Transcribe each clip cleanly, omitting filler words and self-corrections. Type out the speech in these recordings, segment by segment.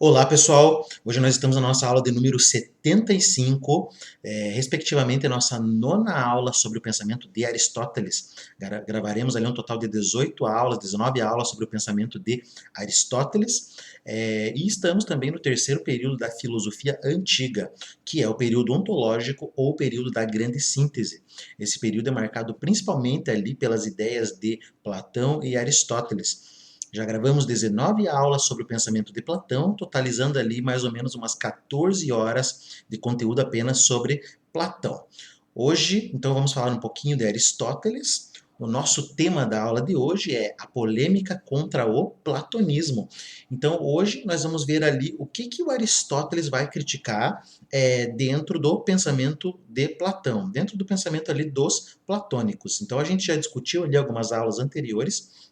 Olá pessoal, hoje nós estamos na nossa aula de número 75, respectivamente a nossa nona aula sobre o pensamento de Aristóteles. Gravaremos ali um total de 18 aulas, 19 aulas sobre o pensamento de Aristóteles, e estamos também no terceiro período da filosofia antiga, que é o período ontológico ou o período da grande síntese. Esse período é marcado principalmente ali pelas ideias de Platão e Aristóteles. Já gravamos 19 aulas sobre o pensamento de Platão, totalizando ali mais ou menos umas 14 horas de conteúdo apenas sobre Platão. Hoje, então, vamos falar um pouquinho de Aristóteles. O nosso tema da aula de hoje é a polêmica contra o platonismo. Então, hoje nós vamos ver ali o que o Aristóteles vai criticar dentro do pensamento de Platão, dentro do pensamento ali dos platônicos. Então, a gente já discutiu ali algumas aulas anteriores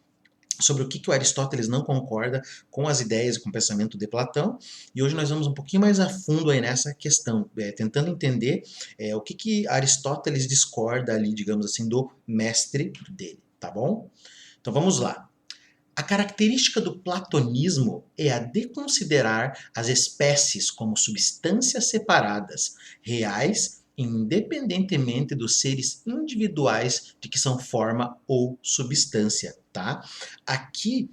sobre o que o Aristóteles não concorda com as ideias e com o pensamento de Platão, e hoje nós vamos um pouquinho mais a fundo aí nessa questão, tentando entender o que Aristóteles discorda ali, digamos assim, do mestre dele, tá bom? Então vamos lá. A característica do platonismo é a de considerar as espécies como substâncias separadas, reais, independentemente dos seres individuais de que são forma ou substância, tá? Aqui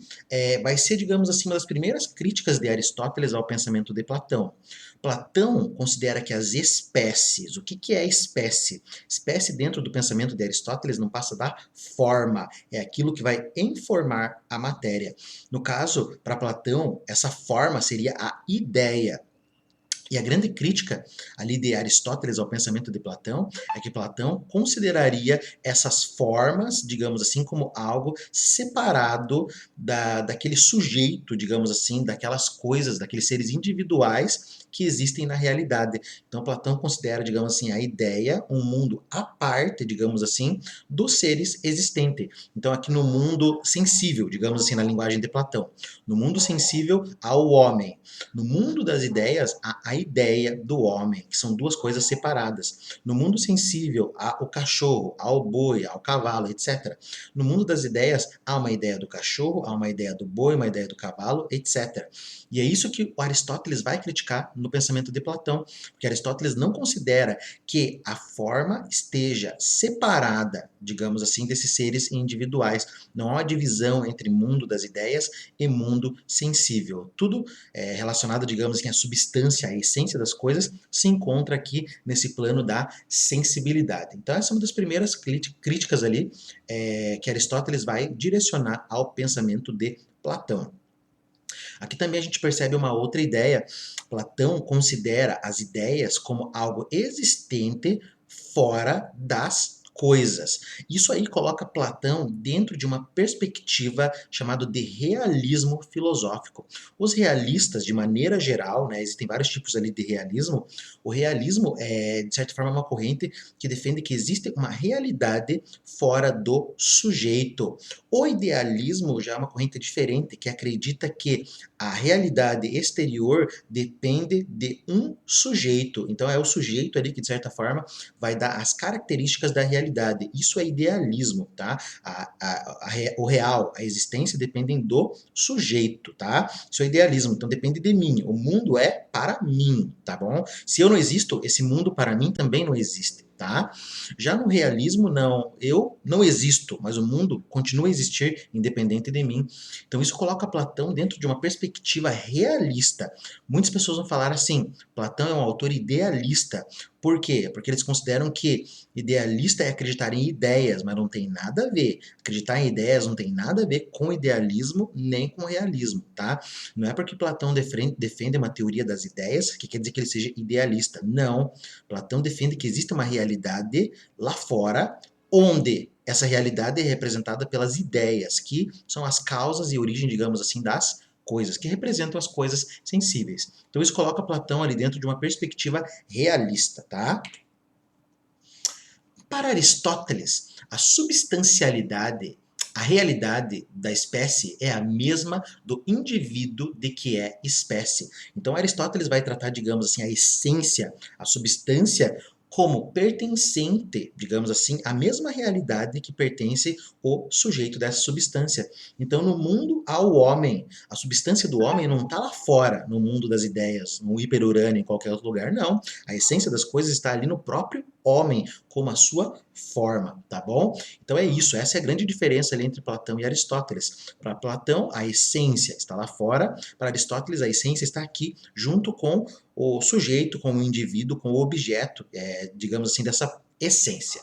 vai ser, digamos assim, uma das primeiras críticas de Aristóteles ao pensamento de Platão. Platão considera que as espécies, o que é espécie? Espécie dentro do pensamento de Aristóteles não passa da forma, é aquilo que vai informar a matéria. No caso, para Platão, essa forma seria a ideia. E a grande crítica ali de Aristóteles ao pensamento de Platão é que Platão consideraria essas formas, digamos assim, como algo separado daquele sujeito, digamos assim, daquelas coisas, daqueles seres individuais que existem na realidade. Então Platão considera, digamos assim, a ideia um mundo à parte, digamos assim, dos seres existentes. Então aqui no mundo sensível, digamos assim, na linguagem de Platão. No mundo sensível ao homem. No mundo das ideias, há a ideia do homem, que são duas coisas separadas. No mundo sensível, há o cachorro, há o boi, há o cavalo, etc. No mundo das ideias, há uma ideia do cachorro, há uma ideia do boi, uma ideia do cavalo, etc. E é isso que o Aristóteles vai criticar no pensamento de Platão, porque Aristóteles não considera que a forma esteja separada, digamos assim, desses seres individuais. Não há uma divisão entre mundo das ideias e mundo sensível. Tudo relacionado, digamos assim, à substância, à essência das coisas, se encontra aqui nesse plano da sensibilidade. Então essa é uma das primeiras críticas ali que Aristóteles vai direcionar ao pensamento de Platão. Aqui também a gente percebe uma outra ideia. Platão considera as ideias como algo existente fora das coisas. Isso aí coloca Platão dentro de uma perspectiva chamada de realismo filosófico. Os realistas, de maneira geral, né, existem vários tipos ali de realismo. O realismo é, de certa forma, uma corrente que defende que existe uma realidade fora do sujeito. O idealismo já é uma corrente diferente, que acredita que a realidade exterior depende de um sujeito. Então é o sujeito ali que, de certa forma, vai dar as características da realidade. Isso é idealismo, tá? O real, a existência dependem do sujeito, tá? Isso é idealismo, então depende de mim. O mundo é para mim, tá bom? Se eu não existo, esse mundo para mim também não existe, tá? Já no realismo, não. Eu não existo, mas o mundo continua a existir independente de mim. Então isso coloca Platão dentro de uma perspectiva realista. Muitas pessoas vão falar assim, Platão é um autor idealista. Por quê? Porque eles consideram que idealista é acreditar em ideias, mas não tem nada a ver. Acreditar em ideias não tem nada a ver com idealismo nem com realismo, tá? Não é porque Platão defende uma teoria das ideias que quer dizer que ele seja idealista. Não. Platão defende que existe uma realidade lá fora onde essa realidade é representada pelas ideias, que são as causas e origem, digamos assim, das coisas, que representam as coisas sensíveis. Então isso coloca Platão ali dentro de uma perspectiva realista, tá? Para Aristóteles, a substancialidade, a realidade da espécie é a mesma do indivíduo de que é espécie. Então Aristóteles vai tratar, digamos assim, a essência, a substância como pertencente, digamos assim, à mesma realidade que pertence o sujeito dessa substância. Então, no mundo ao homem, a substância do homem não está lá fora, no mundo das ideias, no hiperurânio, em qualquer outro lugar, não. A essência das coisas está ali no próprio homem, como a sua forma, tá bom? Então é isso, essa é a grande diferença ali entre Platão e Aristóteles. Para Platão, a essência está lá fora, para Aristóteles, a essência está aqui, junto com o sujeito, com o indivíduo, com o objeto, digamos assim, dessa essência.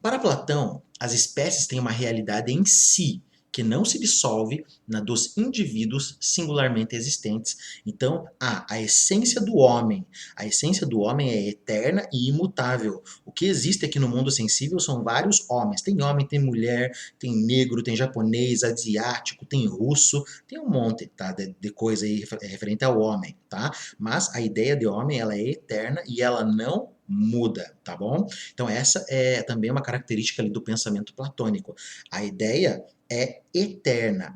Para Platão, as espécies têm uma realidade em si, que não se dissolve na dos indivíduos singularmente existentes. Então, a essência do homem. A essência do homem é eterna e imutável. O que existe aqui no mundo sensível são vários homens. Tem homem, tem mulher, tem negro, tem japonês, asiático, tem russo, tem um monte, tá, de coisa aí referente ao homem, tá? Mas a ideia de homem, ela é eterna e ela não muda, tá bom? Então essa é também uma característica ali do pensamento platônico. A ideia é eterna,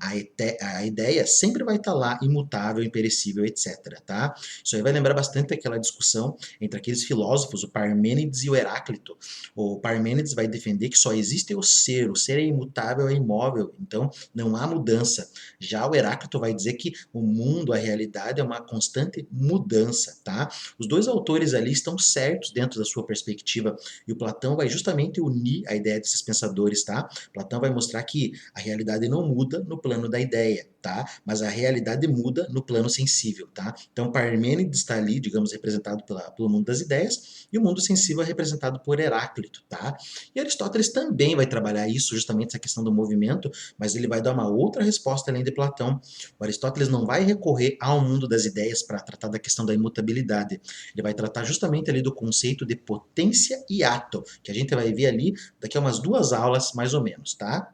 a ideia sempre vai estar lá, imutável, imperecível, etc, tá? Isso aí vai lembrar bastante aquela discussão entre aqueles filósofos, o Parmênides e o Heráclito. O Parmênides vai defender que só existe o ser é imutável, é imóvel, então não há mudança. Já o Heráclito vai dizer que o mundo, a realidade é uma constante mudança, tá? Os dois autores ali estão certos dentro da sua perspectiva e o Platão vai justamente unir a ideia desses pensadores, tá? Platão vai mostrar que a realidade não muda no plano da ideia, tá? Mas a realidade muda no plano sensível, tá? Então Parmênides está ali, digamos, representado pelo mundo das ideias e o mundo sensível é representado por Heráclito, tá? E Aristóteles também vai trabalhar isso, justamente essa questão do movimento, mas ele vai dar uma outra resposta além de Platão. O Aristóteles não vai recorrer ao mundo das ideias para tratar da questão da imutabilidade. Ele vai tratar justamente ali do conceito de potência e ato, que a gente vai ver ali daqui a umas 2 aulas, mais ou menos, tá?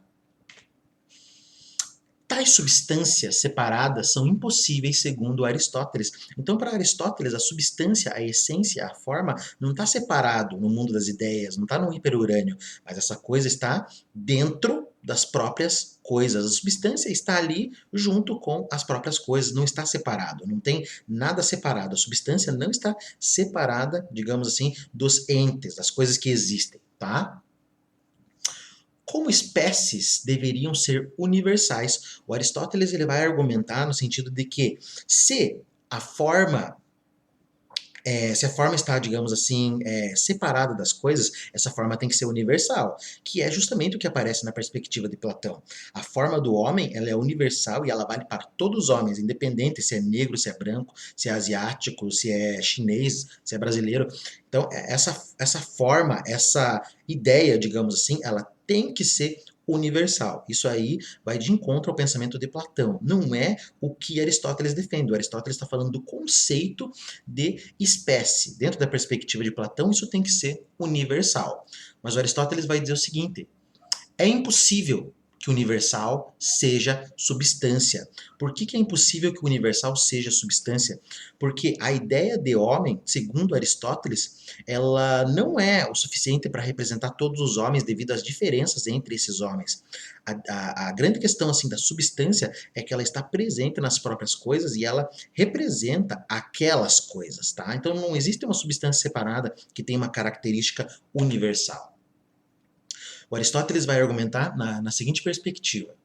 Tais substâncias separadas são impossíveis segundo Aristóteles. Então, para Aristóteles, a substância, a essência, a forma, não está separado no mundo das ideias, não está no hiperurânio, mas essa coisa está dentro das próprias coisas. A substância está ali junto com as próprias coisas, não está separado, não tem nada separado. A substância não está separada, digamos assim, dos entes, das coisas que existem, tá? Como espécies deveriam ser universais. O Aristóteles ele vai argumentar no sentido de que se a forma se a forma está, digamos assim, separada das coisas, essa forma tem que ser universal, que é justamente o que aparece na perspectiva de Platão. A forma do homem ela é universal e ela vale para todos os homens, independente se é negro, se é branco, se é asiático, se é chinês, se é brasileiro. Então, essa forma, essa ideia, digamos assim, ela tem que ser universal. Isso aí vai de encontro ao pensamento de Platão. Não é o que Aristóteles defende. O Aristóteles está falando do conceito de espécie. Dentro da perspectiva de Platão, isso tem que ser universal. Mas o Aristóteles vai dizer o seguinte: é impossível que o universal seja substância. Por que é impossível que o universal seja substância? Porque a ideia de homem, segundo Aristóteles, ela não é o suficiente para representar todos os homens devido às diferenças entre esses homens. A grande questão assim da substância é que ela está presente nas próprias coisas e ela representa aquelas coisas, tá? Então não existe uma substância separada que tenha uma característica universal. O Aristóteles vai argumentar na seguinte perspectiva: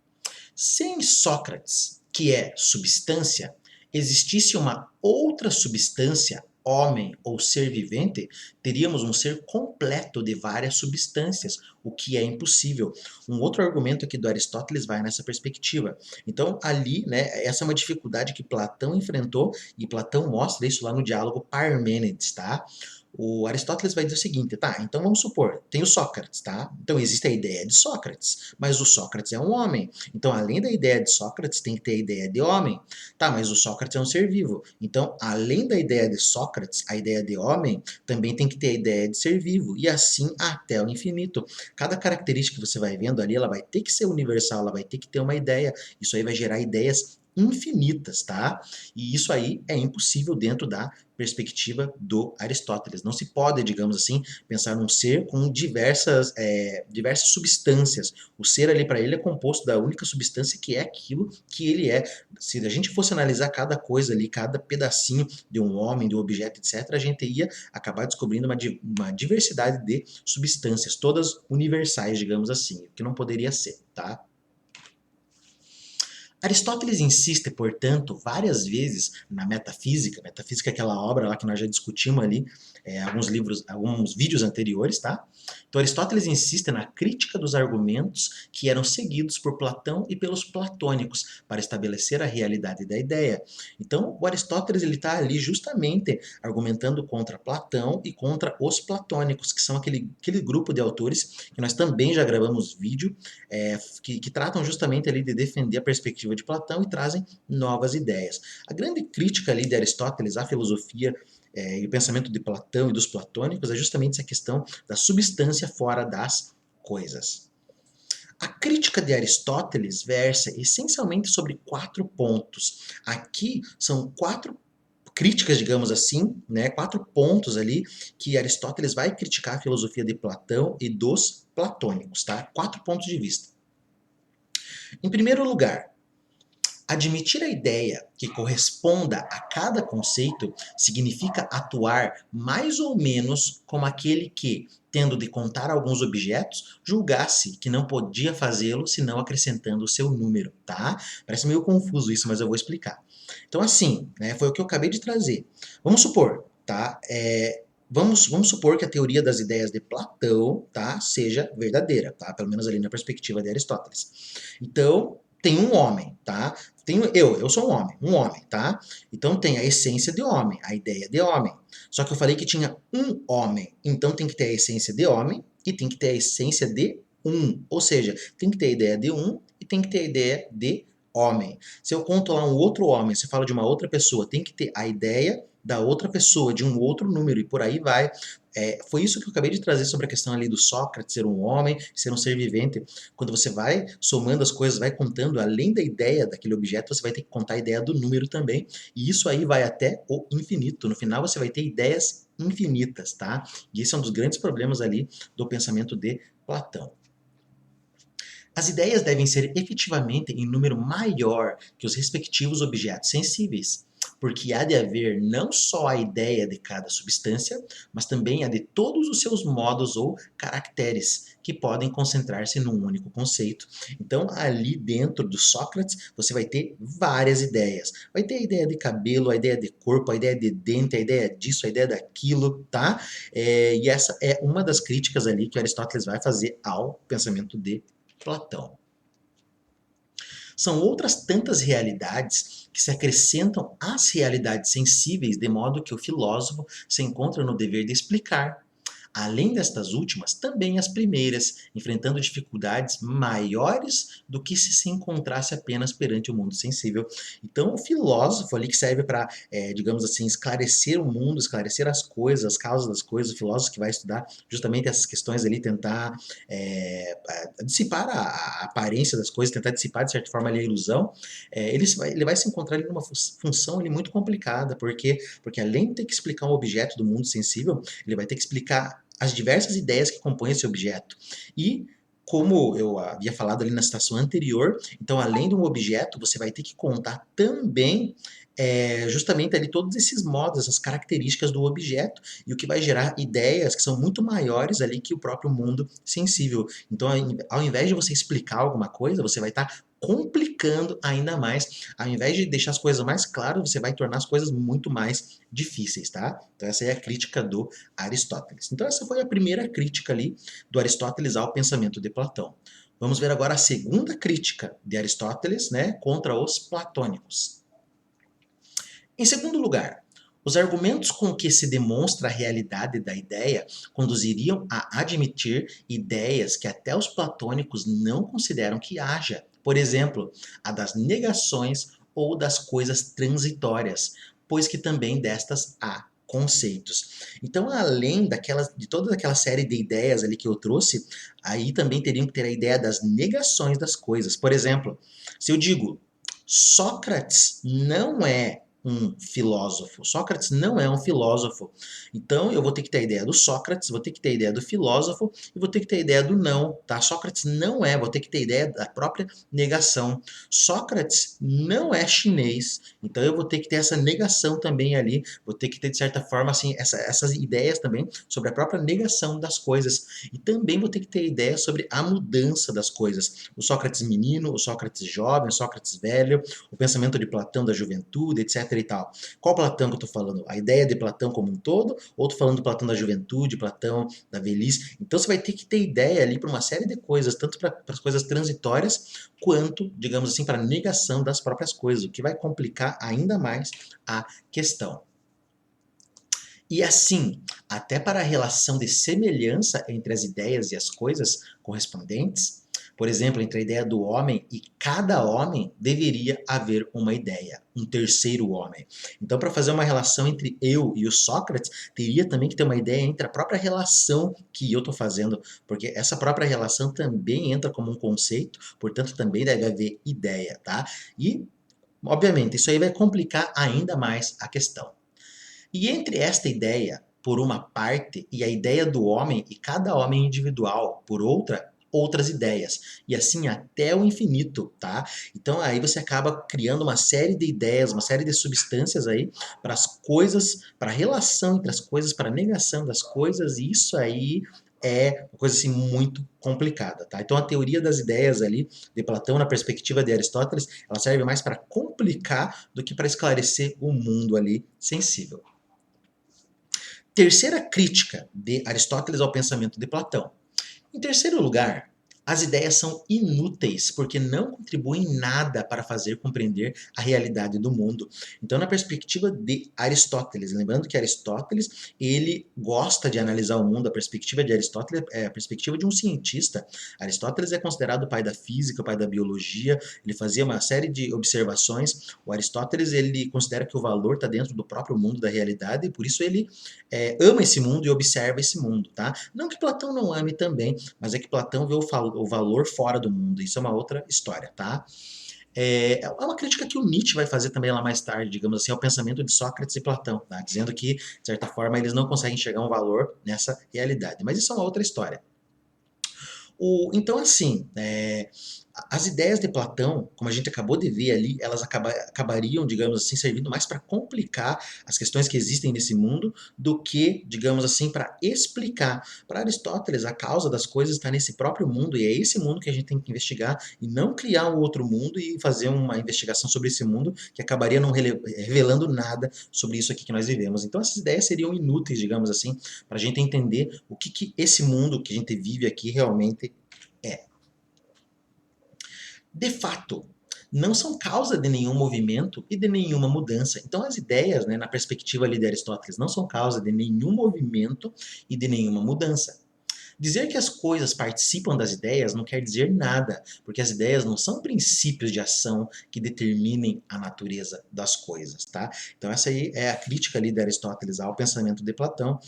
se em Sócrates, que é substância, existisse uma outra substância, homem ou ser vivente, teríamos um ser completo de várias substâncias, o que é impossível. Um outro argumento aqui do Aristóteles vai nessa perspectiva. Então, ali, né, essa é uma dificuldade que Platão enfrentou, e Platão mostra isso lá no diálogo Parmênides, tá? O Aristóteles vai dizer o seguinte, tá? Então vamos supor, tem o Sócrates, tá? Então existe a ideia de Sócrates, mas o Sócrates é um homem. Então, além da ideia de Sócrates, tem que ter a ideia de homem. Tá, mas o Sócrates é um ser vivo. Então, além da ideia de Sócrates, a ideia de homem, também tem que ter a ideia de ser vivo. E assim até o infinito. Cada característica que você vai vendo ali, ela vai ter que ser universal, ela vai ter que ter uma ideia. Isso aí vai gerar ideias infinitas, tá? E isso aí é impossível dentro da perspectiva do Aristóteles. Não se pode, digamos assim, pensar num ser com diversas substâncias. O ser ali para ele é composto da única substância que é aquilo que ele é. Se a gente fosse analisar cada coisa ali, cada pedacinho de um homem, de um objeto, etc., a gente ia acabar descobrindo uma diversidade de substâncias, todas universais, digamos assim, o que não poderia ser, tá? Aristóteles insiste, portanto, várias vezes na metafísica, metafísica é aquela obra lá que nós já discutimos ali, alguns livros, alguns vídeos anteriores, tá? Então Aristóteles insiste na crítica dos argumentos que eram seguidos por Platão e pelos platônicos para estabelecer a realidade da ideia. Então o Aristóteles ele está ali justamente argumentando contra Platão e contra os platônicos, que são aquele grupo de autores que nós também já gravamos vídeo, que tratam justamente ali de defender a perspectiva de Platão e trazem novas ideias. A grande crítica ali de Aristóteles à filosofia e o pensamento de Platão e dos platônicos é justamente essa questão da substância fora das coisas. A crítica de Aristóteles versa essencialmente sobre 4 pontos. Aqui são 4 críticas, digamos assim, né, 4 pontos ali que Aristóteles vai criticar a filosofia de Platão e dos platônicos, tá? 4 pontos de vista. Em primeiro lugar, admitir a ideia que corresponda a cada conceito significa atuar mais ou menos como aquele que, tendo de contar alguns objetos, julgasse que não podia fazê-lo senão acrescentando o seu número, tá? Parece meio confuso isso, mas eu vou explicar. Então, assim, né, foi o que eu acabei de trazer. Vamos supor, tá? Vamos supor que a teoria das ideias de Platão, tá, seja verdadeira, tá? Pelo menos ali na perspectiva de Aristóteles. Então, tem um homem, tá? Eu sou um homem, tá? Então tem a essência de homem, a ideia de homem. Só que eu falei que tinha um homem, então tem que ter a essência de homem e tem que ter a essência de um. Ou seja, tem que ter a ideia de um e tem que ter a ideia de homem. Se eu conto lá um outro homem, se fala de uma outra pessoa, tem que ter a ideia da outra pessoa, de um outro número, e por aí vai. Foi isso que eu acabei de trazer sobre a questão ali do Sócrates ser um homem, ser um ser vivente. Quando você vai somando as coisas, vai contando, além da ideia daquele objeto, você vai ter que contar a ideia do número também, e isso aí vai até o infinito. No final você vai ter ideias infinitas, tá? E esse é um dos grandes problemas ali do pensamento de Platão. As ideias devem ser efetivamente em número maior que os respectivos objetos sensíveis, porque há de haver não só a ideia de cada substância, mas também a de todos os seus modos ou caracteres, que podem concentrar-se num único conceito. Então, ali dentro do Sócrates, você vai ter várias ideias. Vai ter a ideia de cabelo, a ideia de corpo, a ideia de dente, a ideia disso, a ideia daquilo, tá? E essa é uma das críticas ali que Aristóteles vai fazer ao pensamento de Platão. São outras tantas realidades que se acrescentam às realidades sensíveis, de modo que o filósofo se encontra no dever de explicar, além destas últimas, também as primeiras, enfrentando dificuldades maiores do que se encontrasse apenas perante o mundo sensível. Então, o filósofo ali que serve para, digamos assim, esclarecer o mundo, esclarecer as coisas, as causas das coisas, o filósofo que vai estudar justamente essas questões ali, tentar dissipar a aparência das coisas, tentar dissipar de certa forma ali a ilusão, ele vai se encontrar ali numa função ali muito complicada, porque além de ter que explicar um objeto do mundo sensível, ele vai ter que explicar as diversas ideias que compõem esse objeto. E, como eu havia falado ali na citação anterior, então, além de um objeto, você vai ter que contar também justamente ali todos esses modos, essas características do objeto, e o que vai gerar ideias que são muito maiores ali que o próprio mundo sensível. Então, ao invés de você explicar alguma coisa, você vai estar complicando ainda mais. Ao invés de deixar as coisas mais claras, você vai tornar as coisas muito mais difíceis, tá? Então essa é a crítica do Aristóteles. Então essa foi a primeira crítica ali do Aristóteles ao pensamento de Platão. Vamos ver agora a segunda crítica de Aristóteles, né, contra os platônicos. Em segundo lugar, os argumentos com que se demonstra a realidade da ideia conduziriam a admitir ideias que até os platônicos não consideram que haja. Por exemplo, a das negações ou das coisas transitórias, pois que também destas há conceitos. Então, além de toda aquela série de ideias ali que eu trouxe, aí também teriam que ter a ideia das negações das coisas. Por exemplo, se eu digo Sócrates não é um filósofo. Sócrates não é um filósofo. Então, eu vou ter que ter a ideia do Sócrates, vou ter que ter a ideia do filósofo e vou ter que ter a ideia do não, tá? Sócrates não é, vou ter que ter a ideia da própria negação. Sócrates não é chinês, então eu vou ter que ter essa negação também ali, vou ter que ter, de certa forma, assim, essas ideias também sobre a própria negação das coisas. E também vou ter que ter ideia sobre a mudança das coisas. O Sócrates menino, o Sócrates jovem, o Sócrates velho, o pensamento de Platão da juventude, etc e tal. Qual Platão que eu estou falando? A ideia de Platão como um todo? Ou estou falando do Platão da juventude, Platão da velhice? Então você vai ter que ter ideia ali para uma série de coisas, tanto para as coisas transitórias, quanto, digamos assim, para a negação das próprias coisas, o que vai complicar ainda mais a questão. E assim, até para a relação de semelhança entre as ideias e as coisas correspondentes, por exemplo, entre a ideia do homem e cada homem, deveria haver uma ideia, um terceiro homem. Então, para fazer uma relação entre eu e o Sócrates, teria também que ter uma ideia entre a própria relação que eu estou fazendo, porque essa própria relação também entra como um conceito, portanto, também deve haver ideia, tá? E, obviamente, isso aí vai complicar ainda mais a questão. E entre esta ideia, por uma parte, e a ideia do homem e cada homem individual, por outra, outras ideias. E assim até o infinito, tá? Então aí você acaba criando uma série de ideias, uma série de substâncias aí para as coisas, para a relação entre as coisas, para a negação das coisas, e isso aí é uma coisa assim muito complicada, tá? Então a teoria das ideias ali de Platão na perspectiva de Aristóteles, ela serve mais para complicar do que para esclarecer o mundo ali sensível. Terceira crítica de Aristóteles ao pensamento de Platão. Em terceiro lugar, as ideias são inúteis porque não contribuem em nada para fazer compreender a realidade do mundo. Então, na perspectiva de Aristóteles, lembrando que Aristóteles ele gosta de analisar o mundo, a perspectiva de Aristóteles é a perspectiva de um cientista. Aristóteles é considerado o pai da física, o pai da biologia, ele fazia uma série de observações. O Aristóteles ele considera que o valor está dentro do próprio mundo, da realidade, e por isso ele ama esse mundo e observa esse mundo, tá? Não que Platão não ame também, mas é que Platão vê o valor fora do mundo. Isso é uma outra história, tá? É uma crítica que o Nietzsche vai fazer também lá mais tarde, digamos assim, ao pensamento de Sócrates e Platão, tá? Dizendo que, de certa forma, eles não conseguem enxergar um valor nessa realidade. Mas isso é uma outra história. Então, assim, as ideias de Platão, como a gente acabou de ver ali, elas acabariam, digamos assim, servindo mais para complicar as questões que existem nesse mundo do que, digamos assim, para explicar. Para Aristóteles, a causa das coisas está nesse próprio mundo e é esse mundo que a gente tem que investigar e não criar um outro mundo e fazer uma investigação sobre esse mundo que acabaria não revelando nada sobre isso aqui que nós vivemos. Então, essas ideias seriam inúteis, digamos assim, para a gente entender o que esse mundo que a gente vive aqui realmente é. De fato, não são causa de nenhum movimento e de nenhuma mudança. Então as ideias, né, na perspectiva ali de Aristóteles, não são causa de nenhum movimento e de nenhuma mudança. Dizer que as coisas participam das ideias não quer dizer nada, porque as ideias não são princípios de ação que determinem a natureza das coisas, tá? Então essa aí é a crítica ali de Aristóteles ao pensamento de Platão,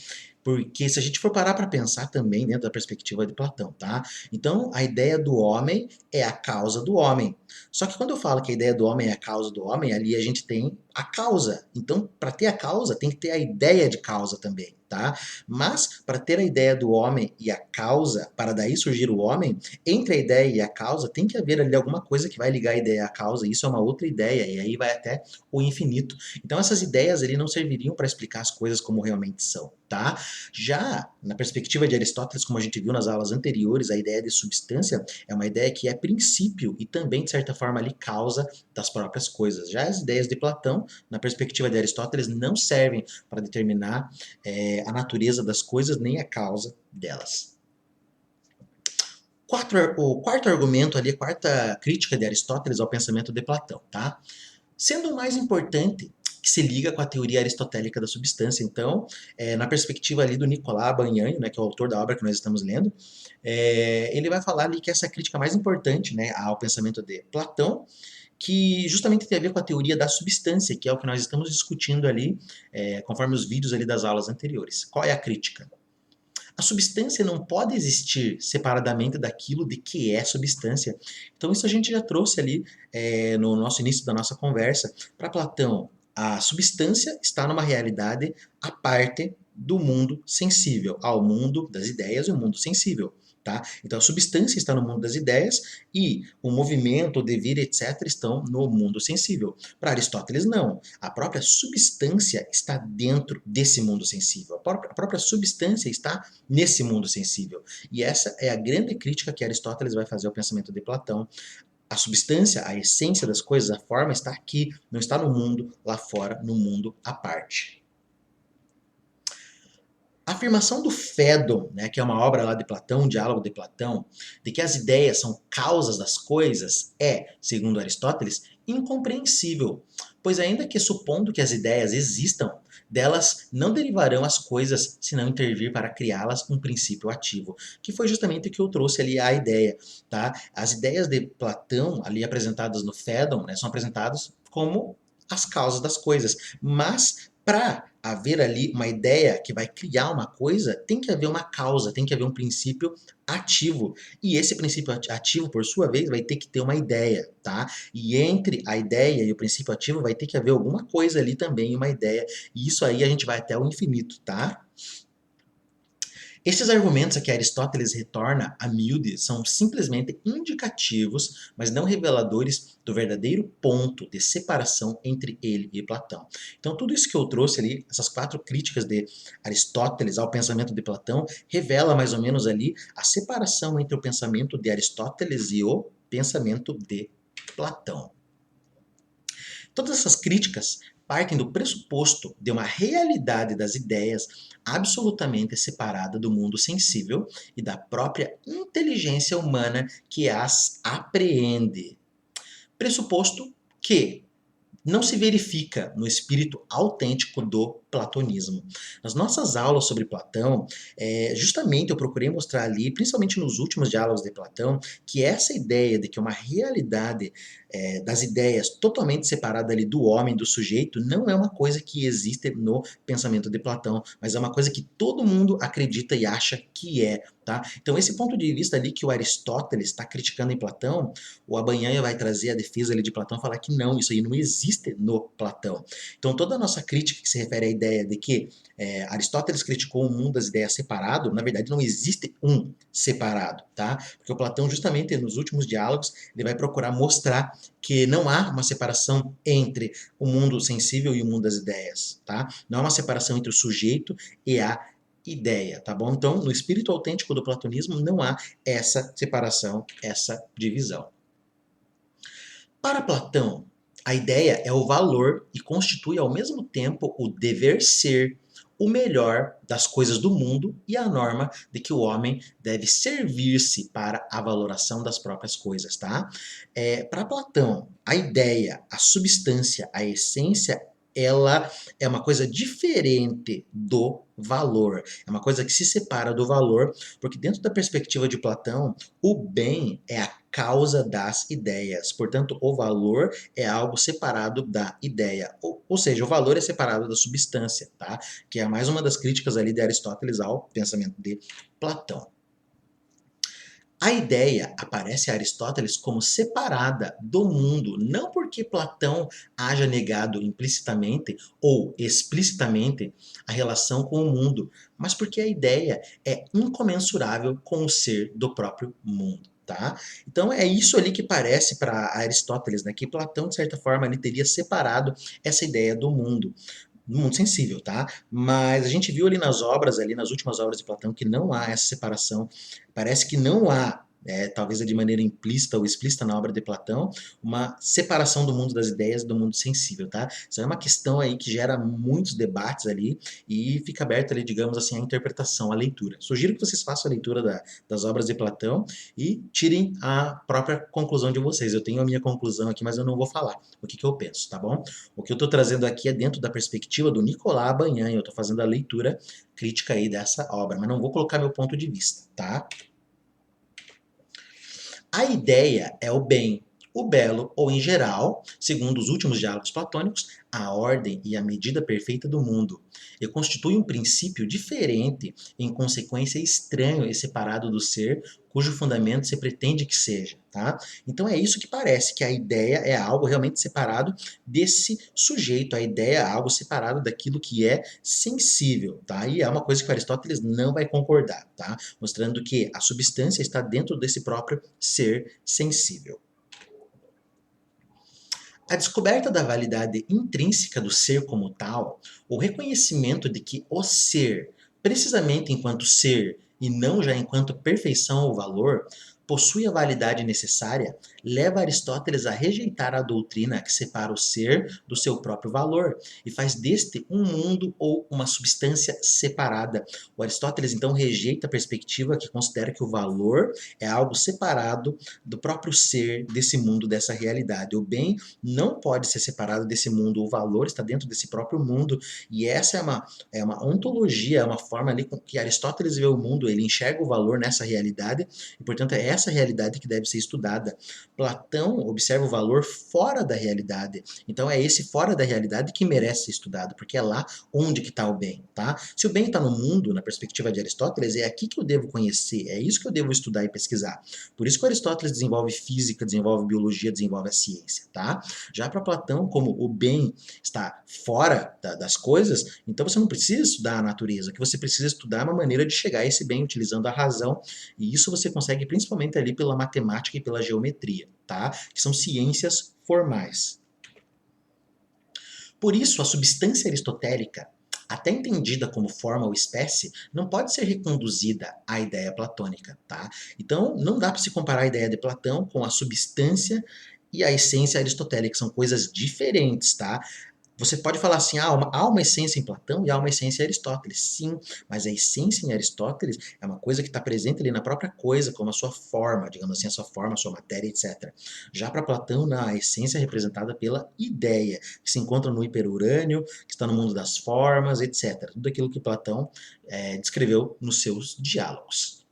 porque se a gente for parar para pensar também dentro da perspectiva de Platão, tá? Então a ideia do homem é a causa do homem. Só que quando eu falo que a ideia do homem é a causa do homem, ali a gente tem a causa. Então, para ter a causa, tem que ter a ideia de causa também, tá? Mas, para ter a ideia do homem e a causa, para daí surgir o homem, entre a ideia e a causa, tem que haver ali alguma coisa que vai ligar a ideia à causa, e isso é uma outra ideia, e aí vai até o infinito. Então, essas ideias ali não serviriam para explicar as coisas como realmente são, tá? Já na perspectiva de Aristóteles, como a gente viu nas aulas anteriores, a ideia de substância é uma ideia que é princípio e também, de certa forma, ali causa das próprias coisas. Já as ideias de Platão, na perspectiva de Aristóteles, não servem para determinar a natureza das coisas nem a causa delas. O quarto argumento ali, a quarta crítica de Aristóteles ao pensamento de Platão, tá? Sendo o mais importante, que se liga com a teoria aristotélica da substância. Então, na perspectiva ali do Nicolas Banhani, né, que é o autor da obra que nós estamos lendo, ele vai falar ali que essa crítica mais importante, né, ao pensamento de Platão, que justamente tem a ver com a teoria da substância, que é o que nós estamos discutindo ali, conforme os vídeos ali das aulas anteriores. Qual é a crítica? A substância não pode existir separadamente daquilo de que é substância. Então isso a gente já trouxe ali no nosso início da nossa conversa. Para Platão, a substância está numa realidade à parte do mundo sensível, ao mundo das ideias e o mundo sensível. Tá? Então a substância está no mundo das ideias e o movimento, o devir, etc., estão no mundo sensível. Para Aristóteles, não. A própria substância está dentro desse mundo sensível. A própria substância está nesse mundo sensível. E essa é a grande crítica que Aristóteles vai fazer ao pensamento de Platão. A substância, a essência das coisas, a forma está aqui, não está no mundo lá fora, no mundo à parte. A afirmação do Fédon, né, que é uma obra lá de Platão, um diálogo de Platão, de que as ideias são causas das coisas, é, segundo Aristóteles, incompreensível, pois ainda que supondo que as ideias existam, delas não derivarão as coisas se não intervir para criá-las um princípio ativo, que foi justamente o que eu trouxe ali a ideia, tá? As ideias de Platão, ali apresentadas no Fédon, né, são apresentadas como as causas das coisas, mas para haver ali uma ideia que vai criar uma coisa, tem que haver uma causa, tem que haver um princípio ativo. E esse princípio ativo, por sua vez, vai ter que ter uma ideia, tá? E entre a ideia e o princípio ativo vai ter que haver alguma coisa ali também, uma ideia. E isso aí a gente vai até o infinito, tá? Esses argumentos a que Aristóteles retorna a miúde são simplesmente indicativos, mas não reveladores do verdadeiro ponto de separação entre ele e Platão. Então, tudo isso que eu trouxe ali, essas 4 críticas de Aristóteles ao pensamento de Platão, revela mais ou menos ali a separação entre o pensamento de Aristóteles e o pensamento de Platão. Todas essas críticas partem do pressuposto de uma realidade das ideias absolutamente separada do mundo sensível e da própria inteligência humana que as apreende. Pressuposto que não se verifica no espírito autêntico do platonismo. Nas nossas aulas sobre Platão, justamente eu procurei mostrar ali, principalmente nos últimos diálogos de Platão, que essa ideia de que uma realidade das ideias totalmente separada ali do homem, do sujeito, não é uma coisa que existe no pensamento de Platão, mas é uma coisa que todo mundo acredita e acha que é. Tá? Então esse ponto de vista ali que o Aristóteles está criticando em Platão, o Abanhanha vai trazer a defesa ali de Platão e falar que não, isso aí não existe no Platão. Então toda a nossa crítica que se refere à ideia de que Aristóteles criticou o mundo das ideias separado, na verdade não existe um separado, tá? Porque o Platão justamente nos últimos diálogos ele vai procurar mostrar que não há uma separação entre o mundo sensível e o mundo das ideias, tá? Não há uma separação entre o sujeito e a ideia, tá bom? Então, no espírito autêntico do platonismo não há essa separação, essa divisão. Para Platão, a ideia é o valor e constitui ao mesmo tempo o dever ser, o melhor das coisas do mundo e a norma de que o homem deve servir-se para a valoração das próprias coisas, tá? Para Platão, a ideia, a substância, a essência, ela é uma coisa diferente do valor. É uma coisa que se separa do valor, porque dentro da perspectiva de Platão, o bem é a causa das ideias. Portanto, o valor é algo separado da ideia. Ou seja, o valor é separado da substância, tá? Que é mais uma das críticas ali de Aristóteles ao pensamento de Platão. A ideia aparece a Aristóteles como separada do mundo, não porque Platão haja negado implicitamente ou explicitamente a relação com o mundo, mas porque a ideia é incomensurável com o ser do próprio mundo. Tá? Então é isso ali que parece para Aristóteles, né? Que Platão, de certa forma, ele teria separado essa ideia do mundo sensível, tá? Mas a gente viu ali nas obras, ali nas últimas obras de Platão, que não há essa separação. Parece que não há, talvez de maneira implícita ou explícita na obra de Platão, uma separação do mundo das ideias do mundo sensível, tá? Isso é uma questão aí que gera muitos debates ali e fica aberta ali, digamos assim, a interpretação, a leitura. Sugiro que vocês façam a leitura das obras de Platão e tirem a própria conclusão de vocês. Eu tenho a minha conclusão aqui, mas eu não vou falar o que eu penso, tá bom? O que eu estou trazendo aqui é dentro da perspectiva do Nicolas Abanhan, eu estou fazendo a leitura crítica aí dessa obra, mas não vou colocar meu ponto de vista, tá? A ideia é o bem, O belo, ou em geral, segundo os últimos diálogos platônicos, a ordem e a medida perfeita do mundo, e constitui um princípio diferente, em consequência estranho e separado do ser, cujo fundamento se pretende que seja, tá? Então é isso que parece, que a ideia é algo realmente separado desse sujeito, a ideia é algo separado daquilo que é sensível, tá? E é uma coisa que Aristóteles não vai concordar, tá? Mostrando que a substância está dentro desse próprio ser sensível. A descoberta da validade intrínseca do ser como tal, o reconhecimento de que o ser, precisamente enquanto ser e não já enquanto perfeição ou valor, possui a validade necessária, leva Aristóteles a rejeitar a doutrina que separa o ser do seu próprio valor e faz deste um mundo ou uma substância separada. O Aristóteles então rejeita a perspectiva que considera que o valor é algo separado do próprio ser, desse mundo, dessa realidade. O bem não pode ser separado desse mundo, o valor está dentro desse próprio mundo, e essa é uma ontologia, é uma forma ali com que Aristóteles vê o mundo, ele enxerga o valor nessa realidade, e portanto é essa realidade que deve ser estudada. Platão observa o valor fora da realidade, então é esse fora da realidade que merece ser estudado, porque é lá onde que está o bem, tá? Se o bem está no mundo, na perspectiva de Aristóteles, é aqui que eu devo conhecer, é isso que eu devo estudar e pesquisar. Por isso que Aristóteles desenvolve física, desenvolve biologia, desenvolve a ciência, tá? Já para Platão, como o bem está fora das coisas, então você não precisa estudar a natureza, o que você precisa estudar é uma maneira de chegar a esse bem utilizando a razão, e isso você consegue principalmente ali pela matemática e pela geometria, tá? Que são ciências formais. Por isso, a substância aristotélica, até entendida como forma ou espécie, não pode ser reconduzida à ideia platônica, tá? Então, não dá para se comparar a ideia de Platão com a substância e a essência aristotélica, são coisas diferentes, tá? Você pode falar assim, há uma essência em Platão e há uma essência em Aristóteles. Sim, mas a essência em Aristóteles é uma coisa que está presente ali na própria coisa, como a sua forma, digamos assim, a sua forma, a sua matéria, etc. Já para Platão, não, a essência é representada pela ideia, que se encontra no hiperurânio, que está no mundo das formas, etc. Tudo aquilo que Platão descreveu nos seus diálogos.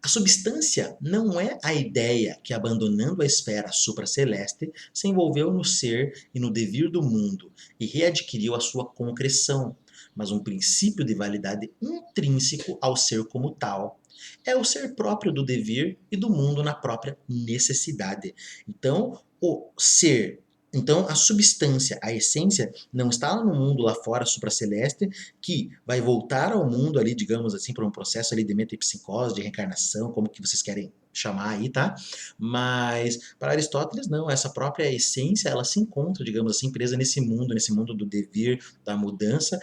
A substância não é a ideia que, abandonando a esfera supraceleste, se envolveu no ser e no devir do mundo e readquiriu a sua concreção, mas um princípio de validade intrínseco ao ser como tal. É o ser próprio do devir e do mundo na própria necessidade. Então, o ser, então a substância, a essência, não está no mundo lá fora supraceleste, que vai voltar ao mundo ali, digamos assim, por um processo ali de metempsicose, de reencarnação, como que vocês querem chamar aí, tá? Mas para Aristóteles não, essa própria essência, ela se encontra, digamos assim, presa nesse mundo do devir, da mudança,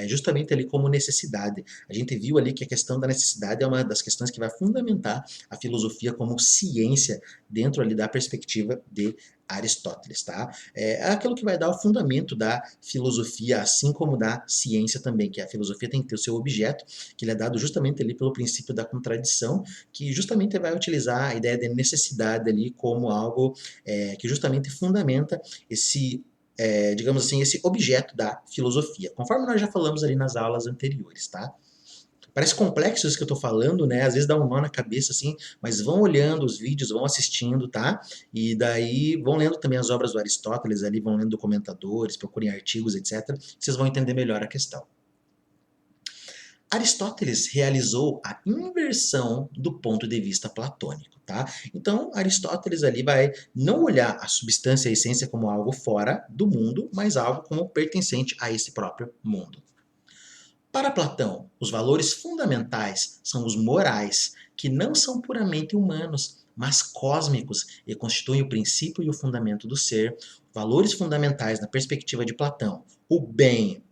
justamente ali como necessidade. A gente viu ali que a questão da necessidade é uma das questões que vai fundamentar a filosofia como ciência dentro ali da perspectiva de Aristóteles, tá? É aquilo que vai dar o fundamento da filosofia, assim como da ciência também, que a filosofia tem que ter o seu objeto, que ele é dado justamente ali pelo princípio da contradição, que justamente vai utilizar a ideia de necessidade ali como algo que justamente fundamenta esse, digamos assim, esse objeto da filosofia, conforme nós já falamos ali nas aulas anteriores, tá? Parece complexo isso que eu tô falando, né? Às vezes dá um nó na cabeça, assim, mas vão olhando os vídeos, vão assistindo, tá? E daí vão lendo também as obras do Aristóteles ali, vão lendo documentadores, procurem artigos, etc. Vocês vão entender melhor a questão. Aristóteles realizou a inversão do ponto de vista platônico, tá? Então, Aristóteles ali vai não olhar a substância e a essência como algo fora do mundo, mas algo como pertencente a esse próprio mundo. Para Platão, os valores fundamentais são os morais, que não são puramente humanos, mas cósmicos e constituem o princípio e o fundamento do ser. Valores fundamentais na perspectiva de Platão. O bem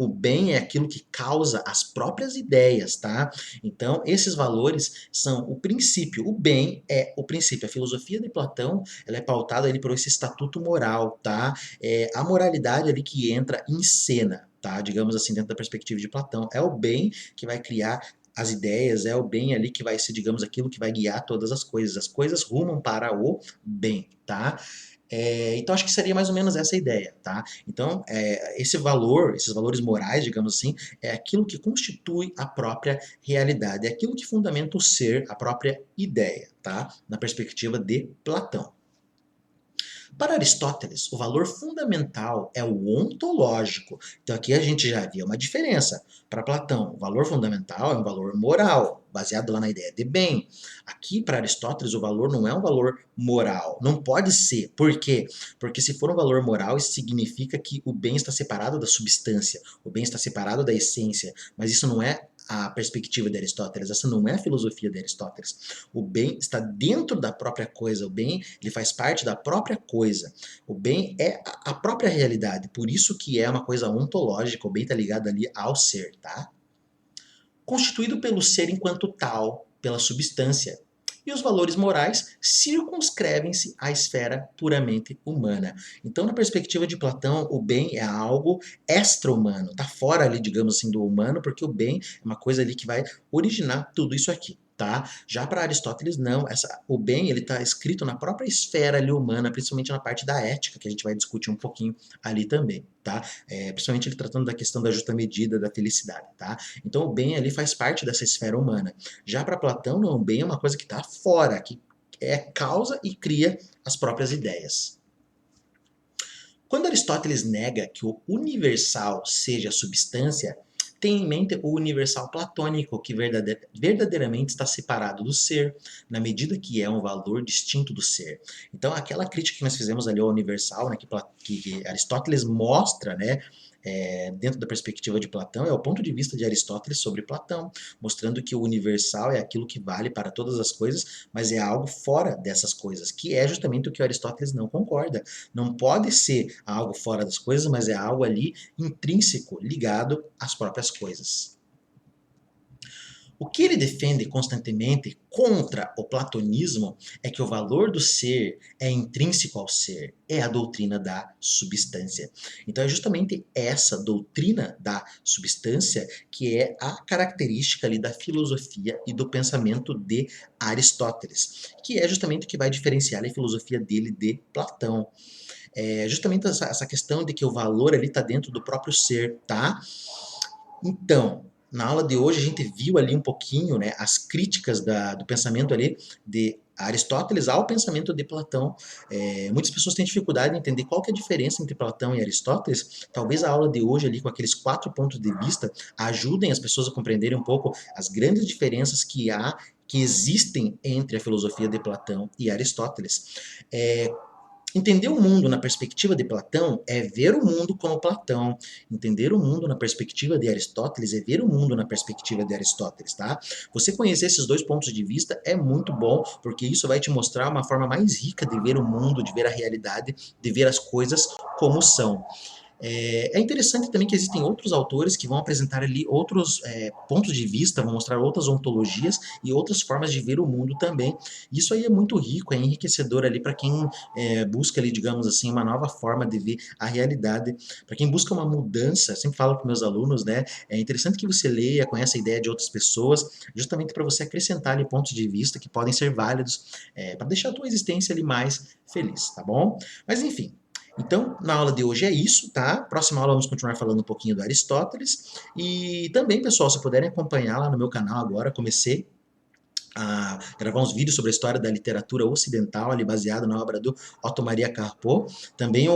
é aquilo que causa as próprias ideias, tá? Então, esses valores são o princípio. O bem é o princípio. A filosofia de Platão, ela é pautada ali por esse estatuto moral, tá? É a moralidade ali que entra em cena, tá? Digamos assim, dentro da perspectiva de Platão. É o bem que vai criar as ideias, é o bem ali que vai ser, digamos, aquilo que vai guiar todas as coisas rumam para o bem, tá? Então acho que seria mais ou menos essa a ideia, tá? Então esse valor, esses valores morais, digamos assim, é aquilo que constitui a própria realidade, é aquilo que fundamenta o ser, a própria ideia, tá? Na perspectiva de Platão. Para Aristóteles, o valor fundamental é o ontológico. Então aqui a gente já via uma diferença. Para Platão, o valor fundamental é um valor moral, baseado lá na ideia de bem. Aqui, para Aristóteles, o valor não é um valor moral. Não pode ser. Por quê? Porque se for um valor moral, isso significa que o bem está separado da substância, o bem está separado da essência. Mas isso não é a perspectiva de Aristóteles, essa não é a filosofia de Aristóteles. O bem está dentro da própria coisa, o bem ele faz parte da própria coisa. O bem é a própria realidade, por isso que é uma coisa ontológica, o bem está ligado ali ao ser, tá? Constituído pelo ser enquanto tal, pela substância. E os valores morais circunscrevem-se à esfera puramente humana. Então, na perspectiva de Platão, o bem é algo extra-humano, está fora ali, digamos assim, do humano, porque o bem é uma coisa ali que vai originar tudo isso aqui. Tá? Já para Aristóteles, não. O bem ele está escrito na própria esfera ali humana, principalmente na parte da ética, que a gente vai discutir um pouquinho ali também. Tá? Principalmente ele tratando da questão da justa medida, da felicidade. Tá? Então o bem ali faz parte dessa esfera humana. Já para Platão, não, o bem é uma coisa que está fora, que é causa e cria as próprias ideias. Quando Aristóteles nega que o universal seja a substância, tem em mente o universal platônico, que verdadeiramente está separado do ser, na medida que é um valor distinto do ser. Então, aquela crítica que nós fizemos ali ao universal, né, que Aristóteles mostra, né, dentro da perspectiva de Platão, é o ponto de vista de Aristóteles sobre Platão, mostrando que o universal é aquilo que vale para todas as coisas, mas é algo fora dessas coisas, que é justamente o que Aristóteles não concorda. Não pode ser algo fora das coisas, mas é algo ali intrínseco, ligado às próprias coisas. O que ele defende constantemente contra o platonismo é que o valor do ser é intrínseco ao ser, é a doutrina da substância. Então é justamente essa doutrina da substância que é a característica ali da filosofia e do pensamento de Aristóteles, que é justamente o que vai diferenciar a filosofia dele de Platão. É justamente essa questão de que o valor ali está dentro do próprio ser, tá? Então, na aula de hoje a gente viu ali um pouquinho, né, as críticas do pensamento ali de Aristóteles ao pensamento de Platão. Muitas pessoas têm dificuldade em entender qual que é a diferença entre Platão e Aristóteles. Talvez a aula de hoje ali com aqueles 4 pontos de vista ajudem as pessoas a compreenderem um pouco as grandes diferenças que existem entre a filosofia de Platão e Aristóteles. Entender o mundo na perspectiva de Platão é ver o mundo como Platão. Entender o mundo na perspectiva de Aristóteles é ver o mundo na perspectiva de Aristóteles, tá? Você conhecer esses dois pontos de vista é muito bom, porque isso vai te mostrar uma forma mais rica de ver o mundo, de ver a realidade, de ver as coisas como são. É interessante também que existem outros autores que vão apresentar ali outros pontos de vista, vão mostrar outras ontologias e outras formas de ver o mundo também. Isso aí é muito rico, é enriquecedor ali para quem busca ali, digamos assim, uma nova forma de ver a realidade. Para quem busca uma mudança, sempre falo para meus alunos, né? É interessante que você leia, conheça a ideia de outras pessoas, justamente para você acrescentar ali pontos de vista que podem ser válidos para deixar a tua existência ali mais feliz, tá bom? Mas enfim. Então, na aula de hoje é isso, tá? Próxima aula vamos continuar falando um pouquinho do Aristóteles. E também, pessoal, se puderem acompanhar lá no meu canal agora, comecei a gravar uns vídeos sobre a história da literatura ocidental, ali baseado na obra do Otto Maria Carpo. Também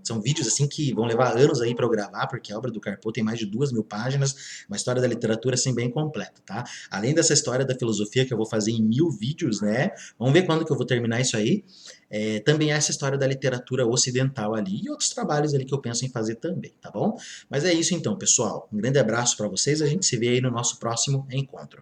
são vídeos assim que vão levar anos aí para eu gravar, porque a obra do Carpo tem mais de 2.000 páginas, uma história da literatura assim bem completa, tá? Além dessa história da filosofia que eu vou fazer em 1.000 vídeos, né? Vamos ver quando que eu vou terminar isso aí. Também há essa história da literatura ocidental ali e outros trabalhos ali que eu penso em fazer também, tá bom? Mas é isso então, pessoal. Um grande abraço para vocês, a gente se vê aí no nosso próximo encontro.